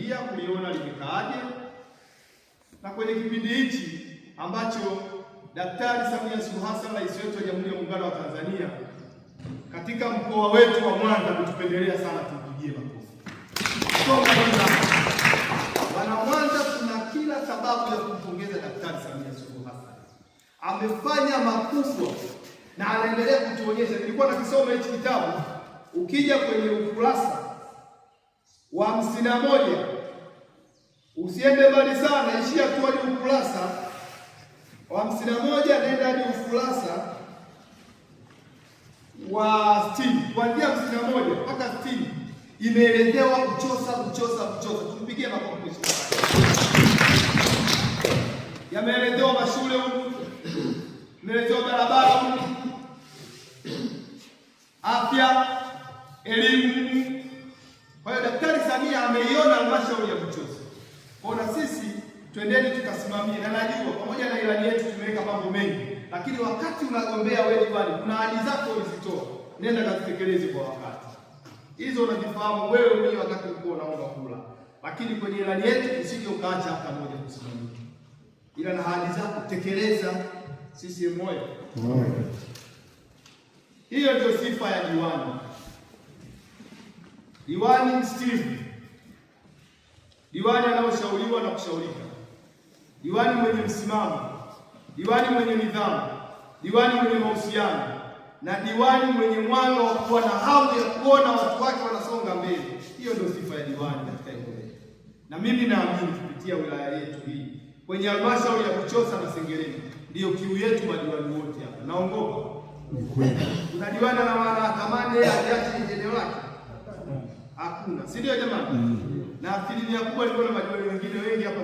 kulifuatilia kuliona limekaaje, na kwenye kipindi hichi ambacho Daktari Samia Suluhu Hassan, rais wetu wa Jamhuri ya Muungano wa Tanzania, katika mkoa wetu wa Mwanza ametupendelea sana, tupigie makofi. Wana Mwanza tuna kila sababu ya kumpongeza Daktari Samia Suluhu Hassan. Amefanya makubwa na anaendelea kutuonyesha. Nilikuwa nakisoma hichi kitabu, ukija kwenye ukurasa wa 51 usiende mbali sana, ishia tu hadi ukurasa wa 51, nenda hadi ukurasa wa 60. Kuanzia 51 mpaka 60 imeelezewa kuchosa. Tumpigie makofi. Yameelezewa mashule huko, imeelezewa barabara, afya, elimu. Kwa hiyo Daktari Samia ameiona halmashauri ya Buchosa. Kwa na sisi twendeni tukasimamie, na najua pamoja na ilani yetu tumeweka mambo mengi, lakini wakati unagombea wewe diwani, kuna ahadi zako ulizitoa, nenda kazitekeleze kwa wakati. Hizo unazifahamu wewe mwenyewe wakati ulikuwa unaomba kula, lakini kwenye ilani yetu usije ukaacha hata moja kusimamia, ila na ahadi zako tekeleza. Sisi moyo hiyo ndio sifa ya diwani. Diwani Steve, diwani anaoshauriwa na kushaurika, diwani mwenye msimamo, diwani mwenye nidhamu, diwani mwenye mahusiano, na diwani mwenye mwanga wa kuwa na hamu ya kuona watu wake wanasonga mbele. Hiyo ndio sifa ya diwani katika eneo letu, na mimi naamini kupitia wilaya yetu hii kwenye halmashauri ya Buchosa na Sengerema ndio kiu yetu madiwani wote hapa. Naongopa kuna diwani anatamani yeye ajache eneo lake? Hakuna, si ndio jamani? Na asilimia kubwa ndio madiwani wengine wengi hapa